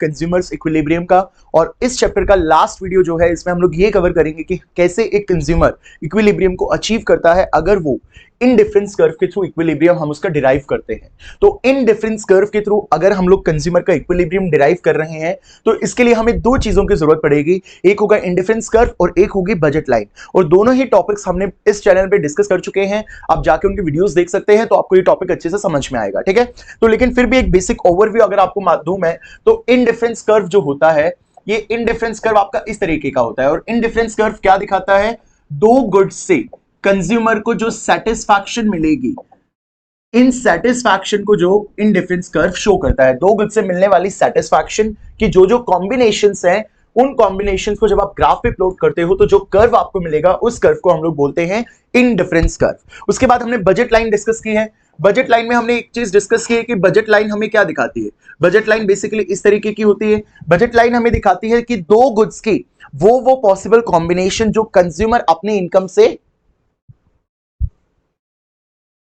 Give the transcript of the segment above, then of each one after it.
Consumers equilibrium का। और इस चैप्टर का लास्ट वीडियो जो है इसमें हम लोग ये कवर करेंगे कि कैसे एक कंज्यूमर इक्विलिब्रियम को अचीव करता है अगर वो इनडिफरेंस कर्व के थ्रू इक्विलिब्रियम हम उसका डिराइव करते हैं। तो इनडिफरेंस कर्व के थ्रू अगर हम लोग कंज्यूमर का इक्विलिब्रियम डिराइव कर रहे हैं तो इसके लिए हमें दो चीजों की जरूरत पड़ेगी, एक होगा इंडिफरेंस कर्व और एक होगी बजट लाइन। और दोनों ही टॉपिक्स हमने इस चैनल पे डिस्कस कर चुके हैं, आप जाके उनके वीडियोस देख सकते हैं तो आपको ये टॉपिक अच्छे से समझ में आएगा। ठीक है, तो लेकिन फिर भी एक बेसिक ओवरव्यू अगर आपको मालूम है तो इनडिफरेंस कर्व जो होता है, ये इनडिफरेंस कर्व आपका इस तरीके का होता है। और इनडिफरेंस कर्व क्या दिखाता है, दो गुड्स से कंज्यूमर को जो सेटिस्फैक्शन मिलेगी, इन सेटिस्फैक्शन को जो इनडिफरेंस कर्व शो करता है। दो गुड्स से मिलने वाली सेटिस्फैक्शन की जो जो कॉम्बिनेशंस हैं, उन कॉम्बिनेशंस को जब आप ग्राफ पे प्लॉट करते हो तो जो कर्व आपको मिलेगा उस कर्व को हम लोग बोलते हैं इनडिफरेंस कर्व। उसके बाद हमने बजट लाइन डिस्कस की है। बजट लाइन में हमने एक चीज डिस्कस की है कि बजट लाइन हमें क्या दिखाती है। बजट लाइन बेसिकली इस तरीके की होती है। बजट लाइन हमें दिखाती है कि दो गुड्स की वो पॉसिबल कॉम्बिनेशन जो कंज्यूमर अपनी इनकम से,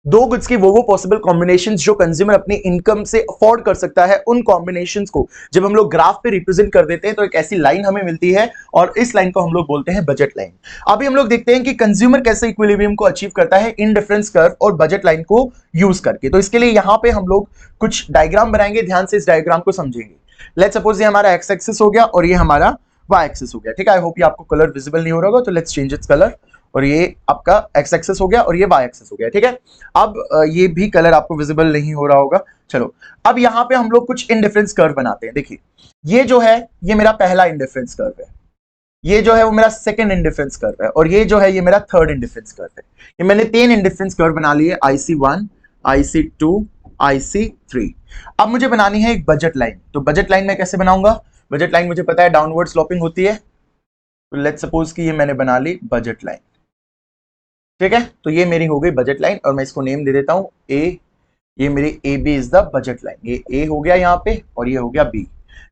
दो गुड्स की वो पॉसिबल कॉम्बिनेशंस जो कंज्यूमर अपनी इनकम से अफोर्ड कर सकता है, उन कॉम्बिनेशंस को जब हम लोग ग्राफ पे रिप्रेजेंट कर देते हैं तो एक ऐसी लाइन हमें मिलती है और इस लाइन को हम लोग बोलते हैं बजट लाइन। अभी हम लोग देखते हैं कि कंज्यूमर कैसे इक्विलिब्रियम को अचीव करता है इनडिफरेंस कर्व और बजट लाइन को यूज करके। तो इसके लिए यहां पे हम लोग कुछ डायग्राम बनाएंगे, ध्यान से इस डायग्राम को समझेंगे। लेट्स सपोज ये हमारा एक्स एक्सिस हो गया और ये हमारा वाई एक्सिस हो गया। ठीक है, आई होप ये आपको कलर विजिबल नहीं हो रहा होगा, तो लेट्स चेंज इट्स कलर। और ये आपका एक्स एक्सिस हो गया और ये वाई एक्सिस हो गया। ठीक है, अब ये भी कलर आपको विजिबल नहीं हो रहा होगा। चलो, अब यहां पे हम लोग कुछ इनडिफरेंस कर्व बनाते हैं। देखिए, ये जो है ये मेरा पहला इनडिफरेंस कर्व है, ये जो है वो मेरा सेकंड इनडिफरेंस कर्व है और ये जो है ये मेरा थर्ड इनडिफरेंस कर्व है। ये मैंने तीन इनडिफरेंस कर्व बना लिए, IC1, IC2, IC3। अब मुझे बनानी है एक बजट लाइन। तो बजट लाइन मैं कैसे बनाऊंगा, बजट लाइन मुझे पता है डाउनवर्ड स्लोपिंग होती है। तो लेट्स सपोज कि ये मैंने बना ली बजट लाइन। ठीक है, तो ये मेरी हो गई बजट लाइन और मैं इसको नेम दे देता हूं ए। ये मेरी AB is the budget line. ये A हो गया यहां पे और ये हो गया B।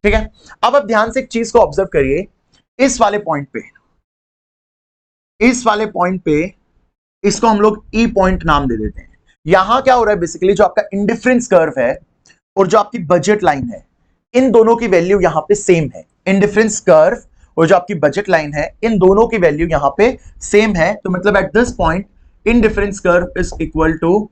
ठीक है, अब आप ध्यान से एक चीज को ऑब्जर्व करिए, इस वाले पॉइंट पे, इस वाले पॉइंट पे इसको हम लोग E पॉइंट नाम दे देते हैं। यहां क्या हो रहा है, बेसिकली जो आपका इंडिफरेंस कर्व है और जो आपकी बजट लाइन है, इन दोनों की वैल्यू यहां पे सेम है। इंडिफरेंस कर्व और जो आपकी बजट लाइन है, इन दोनों की वैल्यू यहां पे सेम है। तो मतलब at this point indifference curve is equal to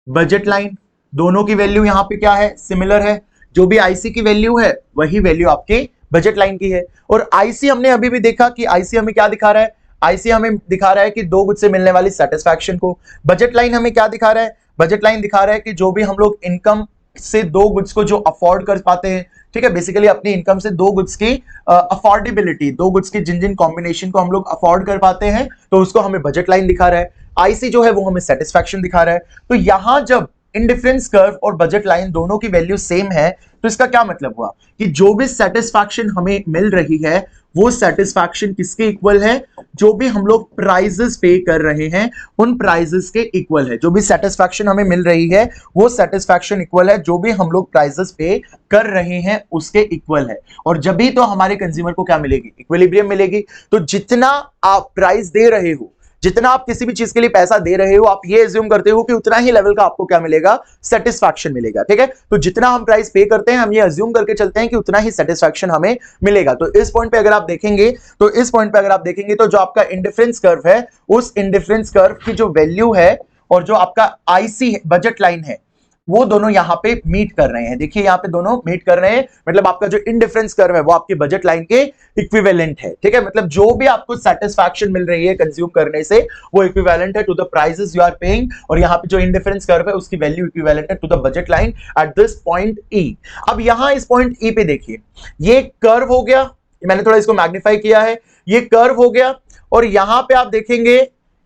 budget line. दोनों की वैल्यू यहां पे क्या है, सिमिलर है। जो भी IC की वैल्यू है वही वैल्यू आपके बजट लाइन की है। और IC हमने अभी भी देखा कि IC हमें क्या दिखा रहा है, IC हमें दिखा रहा है कि दो गुड से मिलने वाली सेटिस्फैक्शन को। बजट लाइन हमें क्या दिखा रहा है, बजट लाइन दिखा रहा है कि जो भी हम लोग इनकम से दो गुड्स को जो अफोर्ड कर पाते हैं, ठीक है, बेसिकली अपनी इनकम से दो गुड्स की अफोर्डेबिलिटी, दो गुड्स की जिन जिन कॉम्बिनेशन को हम लोग अफोर्ड कर पाते हैं, तो उसको हमें बजट लाइन दिखा रहा है। IC जो है वो हमें सेटिस्फैक्शन दिखा रहा है। तो यहां जब इंडिफरेंस कर्व और बजट लाइन दोनों की वैल्यू सेम है तो इसका क्या मतलब हुआ कि जो भी सेटिस्फैक्शन हमें मिल रही है वो सेटिस्फैक्शन किसके इक्वल है, जो भी हम लोग प्राइजेस पे कर रहे हैं उन प्राइजेस के इक्वल है। जो भी सेटिस्फैक्शन हमें मिल रही है वो सेटिस्फैक्शन इक्वल है जो भी हम लोग प्राइजेस पे कर रहे हैं उसके इक्वल है। और जब भी तो हमारे कंज्यूमर को क्या मिलेगी, इक्विलिब्रियम मिलेगी। तो जितना आप प्राइस दे रहे हो, जितना आप किसी भी चीज के लिए पैसा दे रहे हो, आप ये एज्यूम करते हो कि उतना ही लेवल का आपको क्या मिलेगा, सेटिस्फैक्शन मिलेगा। ठीक है, तो जितना हम प्राइस पे करते हैं हम ये एज्यूम करके चलते हैं कि उतना ही सेटिस्फैक्शन हमें मिलेगा। तो इस पॉइंट पे अगर आप देखेंगे तो जो आपका इंडिफरेंस कर्व है, उस इंडिफरेंस कर्व की जो वैल्यू है और जो आपका IC बजट लाइन है, वो दोनों यहां पे मीट कर रहे हैं। देखिए यहां पे दोनों मीट कर रहे हैं, मतलब आपका जो इंडिफरेंस कर्व है वो आपके बजट लाइन के इक्विवेलेंट है। ठीक है, मतलब जो भी आपको सेटिस्फैक्शन मिल रही है कंज्यूम करने से वो इक्विवेलेंट है to the prices you are paying. और यहां पे जो इंडिफरेंस कर्व है उसकी वैल्यू इक्विवेलेंट है to the budget line at this point E। अब यहां इस पॉइंट E पे देखिए, ये कर्व हो गया, मैंने थोड़ा इसको मैग्नीफाई किया है, ये कर्व हो गया और यहां पे आप देखेंगे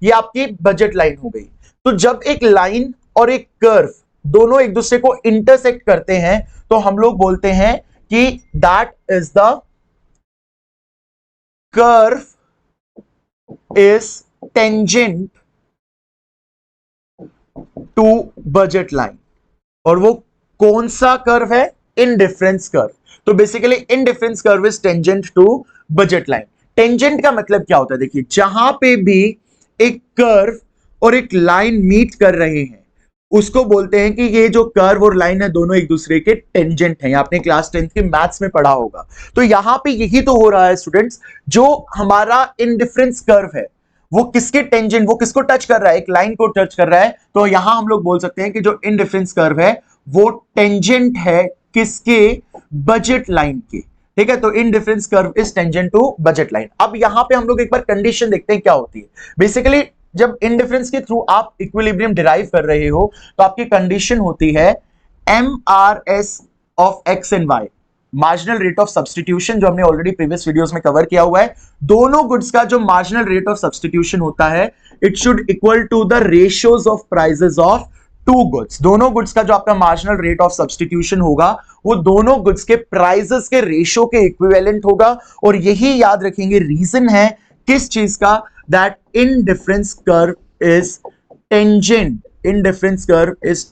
ये आपकी बजट लाइन हो गई। तो जब एक लाइन और एक कर्व दोनों एक दूसरे को इंटरसेक्ट करते हैं तो हम लोग बोलते हैं कि that is the curve is tangent to budget line. और वो कौन सा कर्व है, इंडिफरेंस कर्व। तो basically indifference curve is tangent to budget line. Tangent का मतलब क्या होता है, देखिए जहां पे भी एक कर्व और एक लाइन मीट कर रहे हैं उसको बोलते हैं कि ये जो कर्व और लाइन है दोनों एक दूसरे के टेंजेंट हैं। आपने क्लास 10th के मैथ्स में पढ़ा होगा। तो यहां पे यही तो हो रहा है स्टूडेंट्स, जो हमारा इंडिफरेंस कर्व है वो किसके टेंजेंट, वो किसको टच कर रहा है, एक लाइन को टच कर रहा है। तो यहां हम लोग बोल सकते हैं कि जो इंडिफरेंस कर्व है वो टेंजेंट है किसके, बजट लाइन के। ठीक है, तो indifference curve is tangent to budget line. अब यहां पे हम लोग एक बार कंडीशन देखते हैं क्या होती है। बेसिकली जब इंडिफरेंस के थ्रू आप इक्विलिब्रियम डिराइव कर रहे हो तो आपकी कंडीशन होती है MRS of X and Y, marginal rate of substitution, जो हमने ऑलरेडी प्रीवियस वीडियोस में कवर किया हुआ है। दोनों गुड्स का जो मार्जिनल रेट ऑफ सब्स्टिट्यूशन होता है it should equal to the ratios of prices of two goods. दोनों गुड्स का जो आपका मार्जिनल रेट ऑफ सब्स्टिट्यूशन होगा वो दोनों गुड्स के प्राइसेस के रेशियो के इक्विवेलेंट होगा। और यही याद रखेंगे रीजन है किस चीज का, that indifference curve is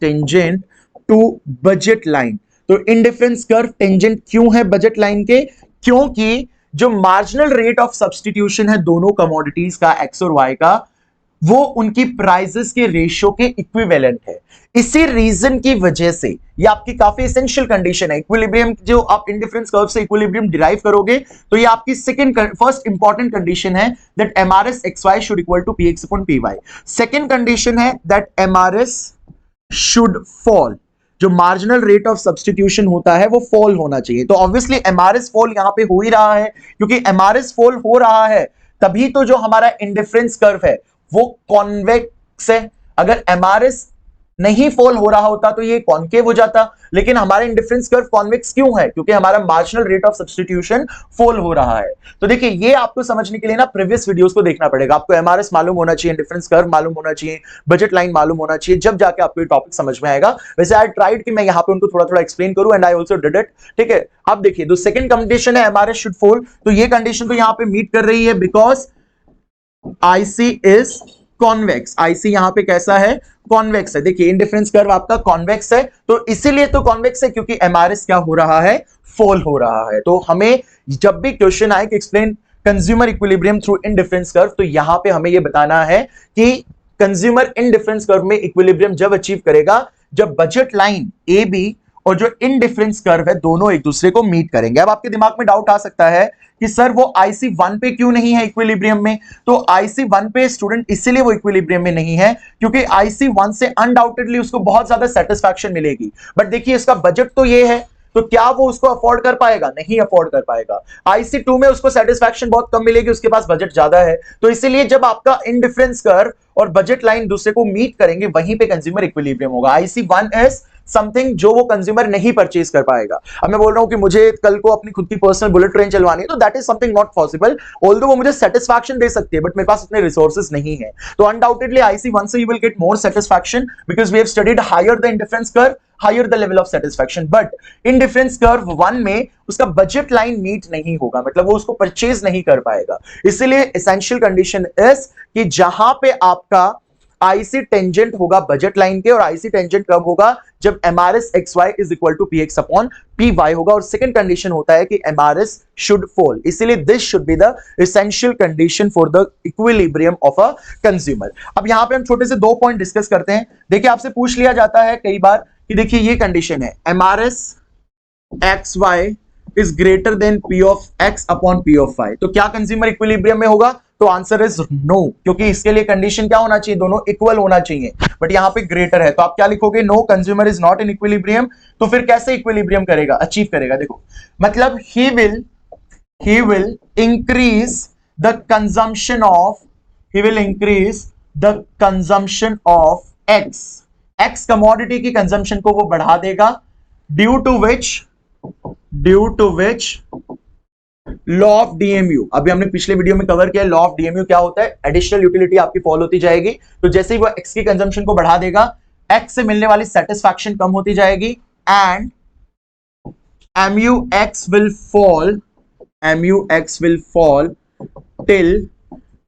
tangent to budget line। तो indifference curve tangent क्यों है बजट लाइन के, क्योंकि जो मार्जिनल रेट ऑफ सब्स्टिट्यूशन है दोनों कमोडिटीज का एक्स और वाई का, वो उनकी प्राइसेस के रेशियो के इक्विवेलेंट है। इसी रीजन की वजह से ये आपकी काफी एसेंशियल कंडीशन है। इक्विलिब्रियम जो आप इंडिफरेंस कर्व से इक्विलिब्रियम डिराइव करोगे तो ये आपकी फर्स्ट इंपॉर्टेंट कंडीशन है that MRS XY should equal to PX upon PY। Second condition है दैट MRS शुड फॉल, जो मार्जिनल रेट ऑफ सब्स्टिट्यूशन होता है वो फॉल होना चाहिए। तो ऑब्वियसली MRS फॉल यहां पे हो ही रहा है, क्योंकि MRS फॉल हो रहा है तभी तो जो हमारा इंडिफरेंस कर्व है वो कॉन्वेक्स है। अगर MRS नहीं फॉल हो रहा होता तो ये कॉन्केव हो जाता, लेकिन हमारा इंडिफरेंस कर्व कॉन्वेक्स क्यों है, क्योंकि हमारा marginal rate of substitution fall हो रहा है। तो देखिए ये आपको समझने के लिए ना प्रीवियस वीडियोस को देखना पड़ेगा। आपको MRS मालूम होना चाहिए, इंडिफरेंस कर्व मालूम होना चाहिए, बजट लाइन मालूम होना चाहिए, जब जाके आपको ये टॉपिक समझ में आएगा। वैसे आई ट्राइड कि मैं यहां पे उनको थोड़ा थोड़ा एक्सप्लेन करूं and I also did it. ठीक है, अब देखिए जो सेकंड कंडीशन है MRS शुड फॉल, तो ये कंडीशन तो यहां पे मीट कर रही है because IC is convex. IC यहां पे कैसा है, कॉन्वेक्स है। देखिए इंडिफरेंस कर्व आपका कॉन्वेक्स है, तो इसीलिए तो कॉन्वेक्स है क्योंकि MRS क्या हो रहा है, फॉल हो रहा है। तो हमें जब भी क्वेश्चन आए कि explain consumer equilibrium through indifference curve, तो यहां पे हमें यह बताना है कि कंज्यूमर इंडिफरेंस कर्व में इक्विलिब्रियम जब अचीव करेगा जब बजट लाइन AB और जो इंडिफरेंस कर्व है दोनों एक दूसरे को मीट करेंगे। अब आपके दिमाग में डाउट आ सकता है कि सर वो IC1 पे क्यों नहीं है इक्विलिब्रियम में। तो IC1 पे स्टूडेंट इसलिए वो इक्विलिब्रियम में नहीं है क्योंकि IC1 से अनडाउटेडली उसको बहुत ज्यादा सेटिस्फैक्शन मिलेगी, बट देखिए इसका बजट तो ये है, तो क्या वो उसको अफोर्ड कर पाएगा, नहीं अफोर्ड कर पाएगा। IC2 में उसको सेटिस्फैक्शन बहुत कम मिलेगी, उसके पास बजट ज्यादा है। तो इसीलिए जब आपका इंडिफरेंस कर्व और बजट लाइन दूसरे को मीट करेंगे वहीं पे कंज्यूमर इक्विलिब्रियम होगा। IC1 इज समथिंग जो वो कंज्यूमर नहीं परचेज कर पाएगा। अब मैं बोल रहा हूं कि मुझे कल को अपनी खुद की पर्सनल बुलेट ट्रेन चलवानी है, तो that is something not possible. Although वो मुझे सेटिस्फैक्शन दे सकती है बट मेरे पास उतने रिसोर्सेज नहीं है। तो अनडाउटेडली IC1 से you will get more satisfaction because we have studied higher the indifference curve, higher the level of satisfaction. But indifference curve 1 में उसका बजट लाइन मीट नहीं होगा, मतलब वो उसको परचेज नहीं कर पाएगा। इसलिए एसेंशियल कंडीशन इज कि जहां पे आपका IC टेंजेंट होगा बजट लाइन के, और IC टेंजेंट कब होगा, जब MRS XY is equal to PX upon PY होगा। और सेकंड कंडीशन होता है कि MRS शुड फॉल, इसीलिए this should be the essential condition for the equilibrium of a consumer. अब यहां पे हम छोटे से 2 पॉइंट डिस्कस करते हैं। देखिए आपसे पूछ लिया जाता है कई बार कि देखिए ये कंडीशन है MRS XY is greater than P of X upon P of Y, तो क्या कंज्यूमर इक्विलिब्रियम में होगा, तो आंसर इज नो, क्योंकि इसके लिए कंडीशन क्या होना चाहिए, दोनों इक्वल होना चाहिए, बट यहां पे ग्रेटर है। तो आप क्या लिखोगे, no consumer is not in equilibrium. तो फिर कैसे इक्विलिब्रियम करेगा, अचीव करेगा, देखो मतलब he will increase the consumption of X commodity की कंजम्पशन को वो बढ़ा देगा, due to which law of DMU, अभी हमने पिछले वीडियो में कवर किया। लॉ ऑफ DMU क्या होता है, एडिशनल यूटिलिटी आपकी फॉल होती जाएगी। तो जैसे ही वो एक्स की कंजम्पशन को बढ़ा देगा, एक्स से मिलने वाली सेटिस्फैक्शन कम होती जाएगी and MUX will fall till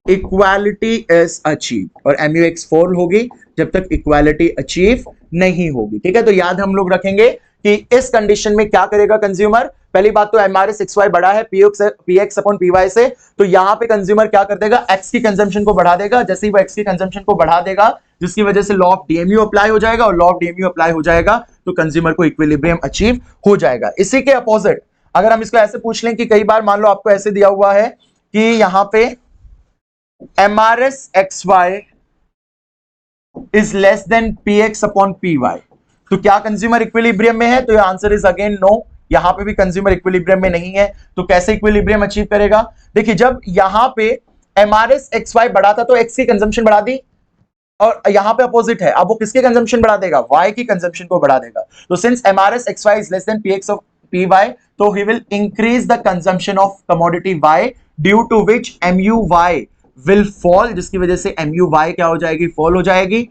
equality is achieve, और MUX फॉल होगी जब तक इक्वालिटी अचीव नहीं होगी। ठीक है, तो याद हम लोग रखेंगे कि इस कंडीशन में क्या करेगा कंज्यूमर। पहली बात तो एमआरएस एक्स वाई बड़ा है पीएक्स अपॉन पीवाई से, तो यहां पे कंज्यूमर क्या कर देगा, एक्स की कंजम्पशन को बढ़ा देगा। जैसे ही वो एक्स की कंजम्पशन को बढ़ा देगा, जिसकी वजह से लॉ ऑफ डीएमयू अप्लाई हो जाएगा, और लॉ ऑफ डीएमयू अप्लाई हो जाएगा तो कंज्यूमर को इक्विलिब्रियम अचीव हो जाएगा। इसी के अपोजिट अगर हम इसको ऐसे पूछ लें कि कई बार मान लो आपको ऐसे दिया हुआ है कि यहां पे MRS X Y is less than PX upon PY, तो क्या कंज्यूमर इक्विलिब्रियम में है, तो आंसर इज अगेन नो। यहां पे भी कंज्यूमर इक्विलिब्रियम में नहीं है, तो कैसे इक्विलिब्रियम अचीव करेगा। देखिए जब यहां पे एमआरएस एक्स वाई बढ़ा था तो एक्स की कंजम्पशन बढ़ा दी, और यहां पे अपोजिट है, अब वो किसके कंजम्पशन बढ़ा देगा, वाई की कंजम्पशन को बढ़ा देगा। तो since MRS X Y is less than PX of PY, तो he will increase the consumption of commodity Y, due to which MU Y will fall, जिसकी वजह से एमयू वाई क्या हो जाएगी, फॉल हो जाएगी,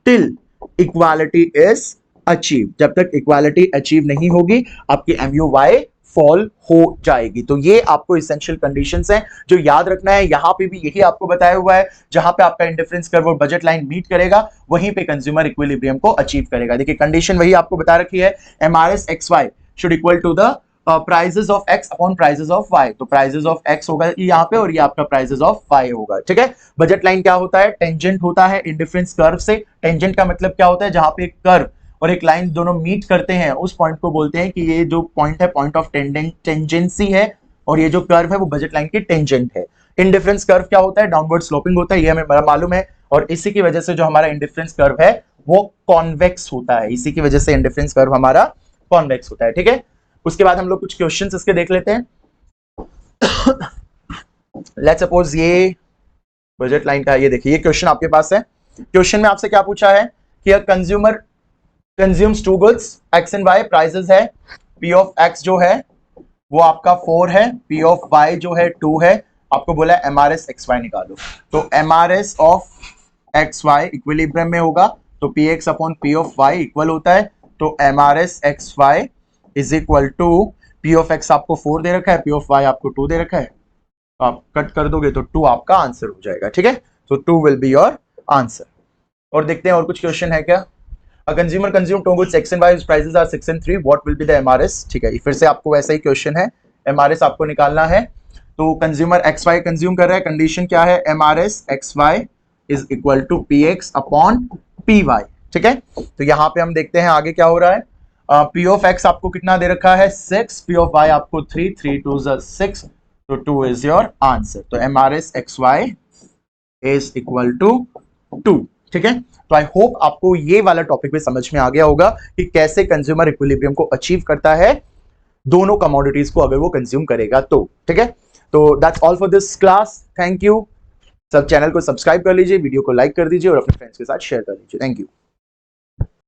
टिल इक्वालिटी इज अचीव। जब तक इक्वालिटी अचीव नहीं होगी आपकी एमयू वाई फॉल हो जाएगी। तो ये आपको इसेंशियल कंडीशंस हैं जो याद रखना है। यहां पे भी यही आपको बताया हुआ है, जहां पे आपका इंडिफरेंस कर्व और बजट लाइन मीट करेगा वहीं पे कंज्यूमर इक्विलिब्रियम को अचीव करेगा। देखिए कंडीशन वही आपको बता रखी है, MRS X Y should equal to the prices of X upon prices of Y. तो प्राइजेस ऑफ एक्स होगा यहाँ पे और ये आपका प्राइजेस ऑफ वाई होगा, ठीक है। बजट लाइन क्या होता है, टेंजेंट होता है इंडिफरेंस कर्व से। टेंजेंट का मतलब क्या होता है, जहां पे एक कर्व और एक लाइन दोनों मीट करते हैं उस पॉइंट को बोलते हैं कि ये जो पॉइंट है पॉइंट ऑफ टेंजेंसी है, और ये जो कर्व है वो बजट लाइन की टेंजेंट है। इंडिफरेंस कर्व क्या होता है, डाउनवर्ड स्लोपिंग होता है, ये हमें मालूम है, और इसी की वजह से जो हमारा इंडिफरेंस कर्व है वो कॉन्वेक्स होता है। इसी की वजह से इंडिफरेंस कर्व हमारा कॉन्वेक्स होता है, ठीक है। उसके बाद हम लोग कुछ क्वेश्चंस इसके देख लेते हैं। लेट्स सपोज ये बजट लाइन का, ये देखिए ये क्वेश्चन आपके पास है। क्वेश्चन में आपसे क्या पूछा है कि consumer consumes two goods X and Y, prices है पी ऑफ एक्स जो है वो आपका 4 है, पी ऑफ वाई जो है 2 है, आपको बोला है एमआरएस एक्स वाई निकालो। तो MRS of X Y equilibrium में होगा, तो P X upon P of Y equal होता है, तो MRS X Y is equal to P of X आपको 4 दे रखा है, पी ऑफ वाई आपको 2 दे रखा है, तो आप कट कर दोगे तो 2 आपका आंसर हो जाएगा, ठीक है। तो 2 विल बी योर आंसर। और देखते हैं और कुछ क्वेश्चन है क्या। A consumer consume two goods X and Y, whose prices are 6 and 3. What will be the MRS? ठीक है, फिर से आपको वैसा ही क्वेश्चन है, MRS आपको निकालना है। तो कंज्यूमर XY कंज्यूम कर रहा है, कंडीशन क्या है, MRS XY is equal to PX upon PY, ठीक है। तो यहाँ पे हम देखते हैं आगे क्या हो रहा है। P of X आपको कितना दे रखा है 6, P of Y आपको 3, 3 2 6, तो 2 इज योर आंसर। तो MRS XY is equal to 2, ठीक है। तो आई होप आपको ये वाला टॉपिक भी समझ में आ गया होगा कि कैसे कंज्यूमर इक्विलिब्रियम को अचीव करता है दोनों कमोडिटीज को अगर वो कंज्यूम करेगा तो, ठीक है। तो that's all for this class, thank you. सब चैनल को सब्सक्राइब कर लीजिए, वीडियो को लाइक कर दीजिए और अपने फ्रेंड्स के साथ शेयर कर लीजिए। Thank you.